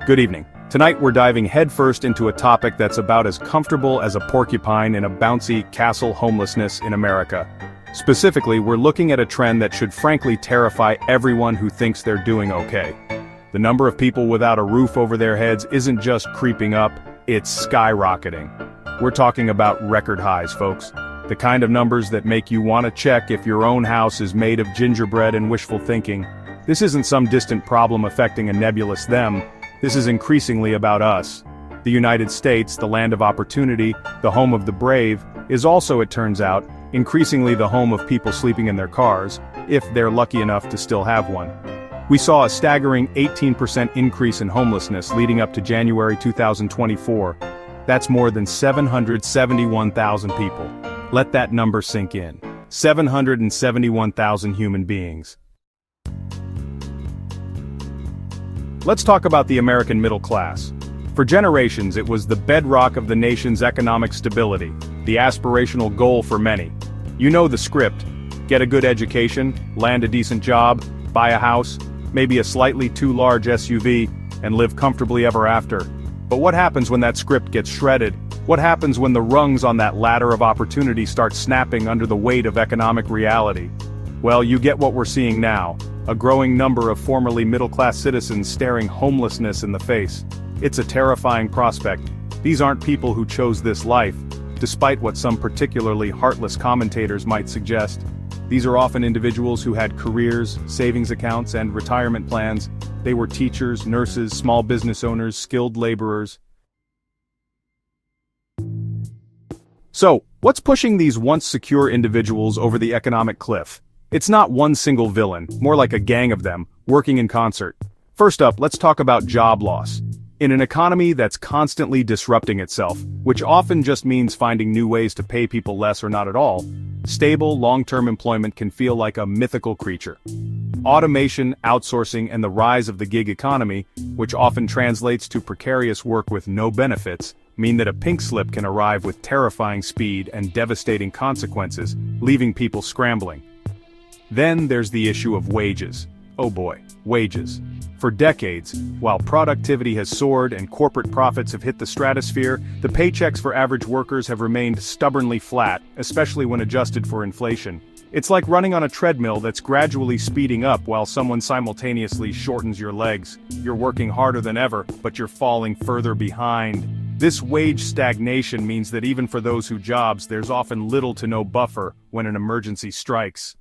Good evening. Tonight we're diving headfirst into a topic that's about as comfortable as a porcupine in a bouncy castle: homelessness in America. Specifically, we're looking at a trend that should frankly terrify everyone who thinks they're doing okay. The number of people without a roof over their heads isn't just creeping up, it's skyrocketing. We're talking about record highs, folks. The kind of numbers that make you want to check if your own house is made of gingerbread and wishful thinking. This isn't some distant problem affecting a nebulous them. This is increasingly about us. The United States, the land of opportunity, the home of the brave, is also, it turns out, increasingly the home of people sleeping in their cars, if they're lucky enough to still have one. We saw a staggering 18% increase in homelessness leading up to January 2024. That's more than 771,000 people. Let that number sink in. 771,000 human beings. Let's talk about the American middle class. For generations, it was the bedrock of the nation's economic stability, the aspirational goal for many. You know the script: get a good education, land a decent job, buy a house, maybe a slightly too large SUV, and live comfortably ever after. But what happens when that script gets shredded? What happens when the rungs on that ladder of opportunity start snapping under the weight of economic reality? Well, you get what we're seeing now. A growing number of formerly middle-class citizens staring homelessness in the face. It's a terrifying prospect. These aren't people who chose this life, despite what some particularly heartless commentators might suggest. These are often individuals who had careers, savings accounts, and retirement plans. They were teachers, nurses, small business owners, skilled laborers. So, what's pushing these once secure individuals over the economic cliff? It's not one single villain, more like a gang of them, working in concert. First up, let's talk about job loss. In an economy that's constantly disrupting itself, which often just means finding new ways to pay people less or not at all, stable, long-term employment can feel like a mythical creature. Automation, outsourcing, and the rise of the gig economy, which often translates to precarious work with no benefits, mean that a pink slip can arrive with terrifying speed and devastating consequences, leaving people scrambling. Then there's the issue of wages. Oh boy, wages. For decades, while productivity has soared and corporate profits have hit the stratosphere, the paychecks for average workers have remained stubbornly flat, especially when adjusted for inflation. It's like running on a treadmill that's gradually speeding up while someone simultaneously shortens your legs. You're working harder than ever, but you're falling further behind. This wage stagnation means that even for those whose jobs, there's often little to no buffer when an emergency strikes.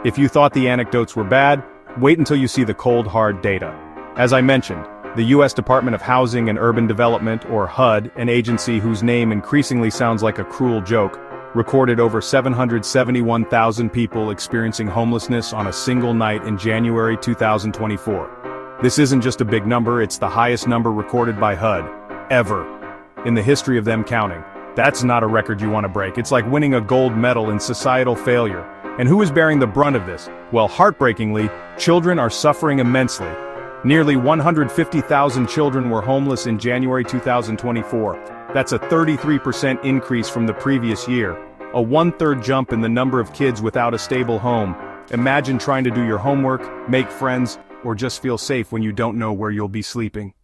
If you thought the anecdotes were bad, wait until you see the cold hard data. As I mentioned, the U.S. Department of Housing and Urban Development, or HUD, an agency whose name increasingly sounds like a cruel joke, recorded over 771,000 people experiencing homelessness on a single night in January 2024. This isn't just a big number, it's the highest number recorded by HUD, ever, in the history of them counting. That's not a record you want to break. It's like winning a gold medal in societal failure. And who is bearing the brunt of this? Well, heartbreakingly, children are suffering immensely. Nearly 150,000 children were homeless in January 2024. That's a 33% increase from the previous year. A one-third jump in the number of kids without a stable home. Imagine trying to do your homework, make friends, or just feel safe when you don't know where you'll be sleeping.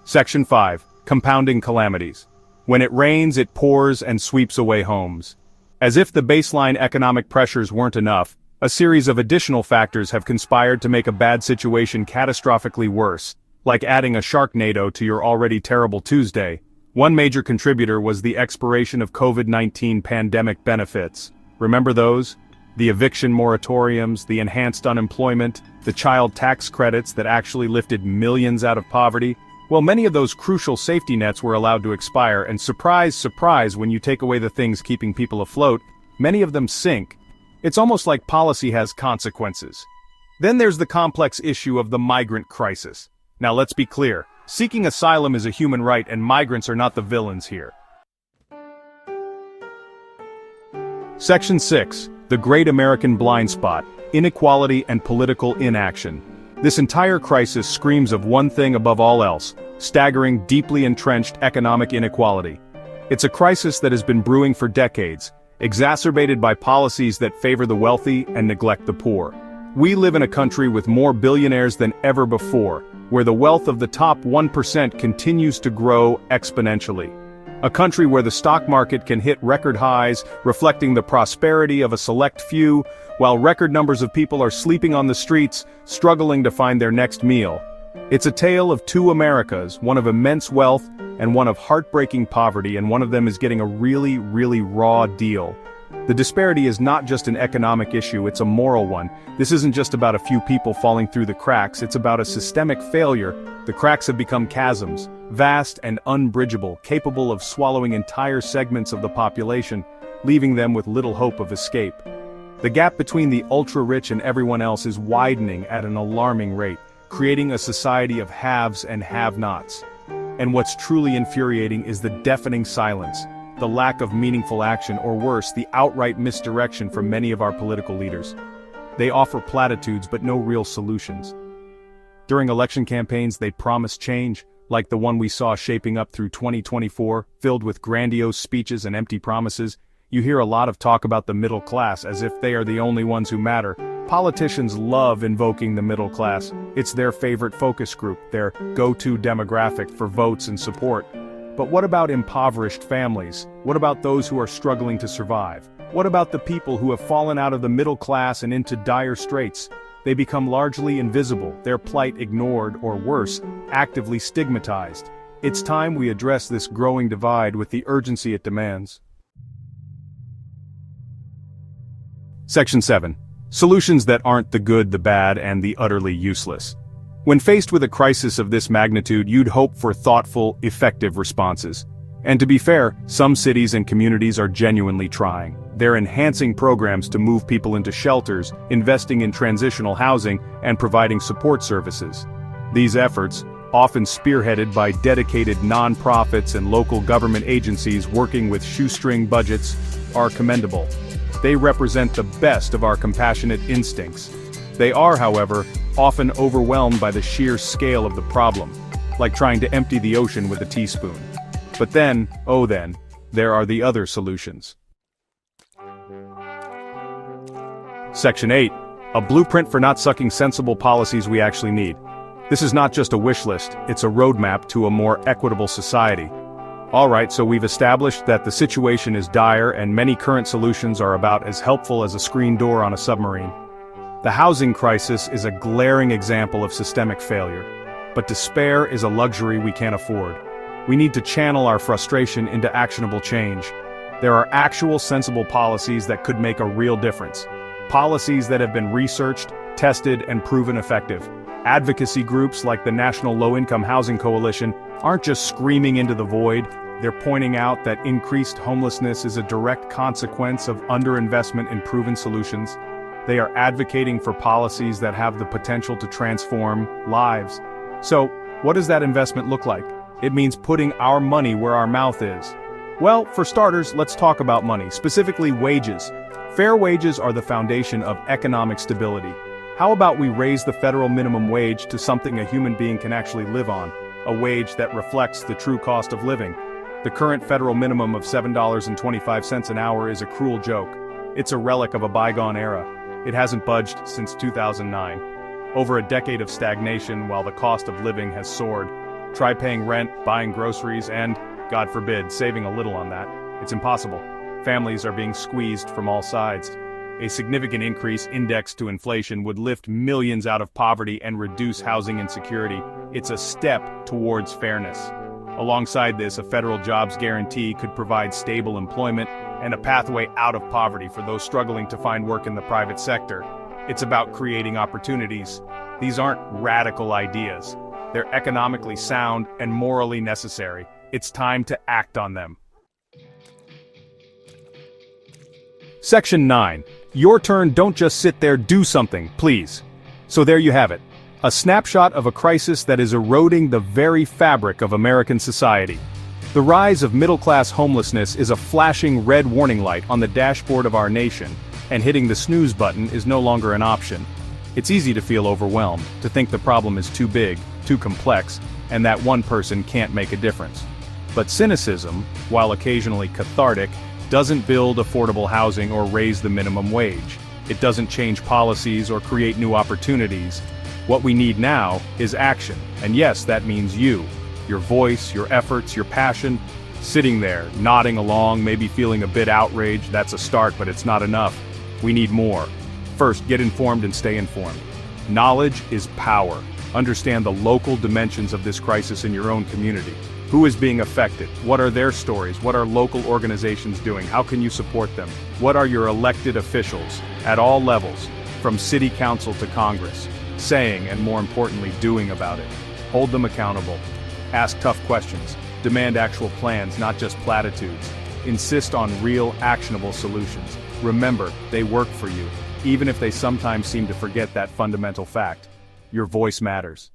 Section 5. Compounding calamities. When it rains, it pours and sweeps away homes. As if the baseline economic pressures weren't enough, a series of additional factors have conspired to make a bad situation catastrophically worse, like adding a Sharknado to your already terrible Tuesday. One major contributor was the expiration of COVID-19 pandemic benefits. Remember those? The eviction moratoriums, the enhanced unemployment, the child tax credits that actually lifted millions out of poverty. Well, many of those crucial safety nets were allowed to expire, and surprise, surprise, when you take away the things keeping people afloat, many of them sink. It's almost like policy has consequences. Then there's the complex issue of the migrant crisis. Now let's be clear, seeking asylum is a human right and migrants are not the villains here. Section 6. The Great American Blind Spot: Inequality and Political Inaction. This entire crisis screams of one thing above all else: staggering, deeply entrenched economic inequality. It's a crisis that has been brewing for decades, exacerbated by policies that favor the wealthy and neglect the poor. We live in a country with more billionaires than ever before, where the wealth of the top 1% continues to grow exponentially. A country where the stock market can hit record highs, reflecting the prosperity of a select few, while record numbers of people are sleeping on the streets, struggling to find their next meal. It's a tale of two Americas, one of immense wealth and one of heartbreaking poverty, and one of them is getting a really, really raw deal. The disparity is not just an economic issue, it's a moral one. This isn't just about a few people falling through the cracks, it's about a systemic failure. The cracks have become chasms, vast and unbridgeable, capable of swallowing entire segments of the population, leaving them with little hope of escape. The gap between the ultra-rich and everyone else is widening at an alarming rate, creating a society of haves and have-nots. And what's truly infuriating is the deafening silence, the lack of meaningful action, or worse, the outright misdirection from many of our political leaders. They offer platitudes but no real solutions. During election campaigns, they promise change, like the one we saw shaping up through 2024, filled with grandiose speeches and empty promises. You hear a lot of talk about the middle class as if they are the only ones who matter. Politicians love invoking the middle class. It's their favorite focus group, their go-to demographic for votes and support. But what about impoverished families? What about those who are struggling to survive? What about the people who have fallen out of the middle class and into dire straits? They become largely invisible, their plight ignored, or worse, actively stigmatized. It's time we address this growing divide with the urgency it demands. Section 7. Solutions that aren't the good, the bad, and the utterly useless. When faced with a crisis of this magnitude, you'd hope for thoughtful, effective responses. And to be fair, some cities and communities are genuinely trying. They're enhancing programs to move people into shelters, investing in transitional housing, and providing support services. These efforts, often spearheaded by dedicated nonprofits and local government agencies working with shoestring budgets, are commendable. They represent the best of our compassionate instincts. They are, however, often overwhelmed by the sheer scale of the problem, like trying to empty the ocean with a teaspoon. But then, there are the other solutions. Section 8. A blueprint for not sucking sensible policies we actually need. This is not just a wish list, it's a roadmap to a more equitable society. Alright, so we've established that the situation is dire and many current solutions are about as helpful as a screen door on a submarine. The housing crisis is a glaring example of systemic failure. But despair is a luxury we can't afford. We need to channel our frustration into actionable change. There are actual sensible policies that could make a real difference. Policies that have been researched, tested, and proven effective. Advocacy groups like the National Low-Income Housing Coalition aren't just screaming into the void, they're pointing out that increased homelessness is a direct consequence of underinvestment in proven solutions. They are advocating for policies that have the potential to transform lives. So, what does that investment look like? It means putting our money where our mouth is. Well, for starters, let's talk about money, specifically wages. Fair wages are the foundation of economic stability. How about we raise the federal minimum wage to something a human being can actually live on, a wage that reflects the true cost of living? The current federal minimum of $7.25 an hour is a cruel joke. It's a relic of a bygone era. It hasn't budged since 2009. Over a decade of stagnation while the cost of living has soared. Try paying rent, buying groceries, and, God forbid, saving a little on that. It's impossible. Families are being squeezed from all sides. A significant increase indexed to inflation would lift millions out of poverty and reduce housing insecurity. It's a step towards fairness. Alongside this, a federal jobs guarantee could provide stable employment and a pathway out of poverty for those struggling to find work in the private sector. It's about creating opportunities. These aren't radical ideas. They're economically sound and morally necessary. It's time to act on them. Section 9. Your turn, don't just sit there, do something, please. So there you have it. A snapshot of a crisis that is eroding the very fabric of American society. The rise of middle-class homelessness is a flashing red warning light on the dashboard of our nation, and hitting the snooze button is no longer an option. It's easy to feel overwhelmed, to think the problem is too big, too complex, and that one person can't make a difference. But cynicism, while occasionally cathartic, doesn't build affordable housing or raise the minimum wage. It doesn't change policies or create new opportunities. What we need now is action, and yes, that means you. Your voice, your efforts, your passion. Sitting there, nodding along, maybe feeling a bit outraged, that's a start, but it's not enough. We need more. First, get informed and stay informed. Knowledge is power. Understand the local dimensions of this crisis in your own community. Who is being affected? What are their stories? What are local organizations doing? How can you support them? What are your elected officials, at all levels, from city council to Congress, saying and more importantly doing about it? Hold them accountable. Ask tough questions. Demand actual plans, not just platitudes. Insist on real, actionable solutions. Remember, they work for you, even if they sometimes seem to forget that fundamental fact. Your voice matters.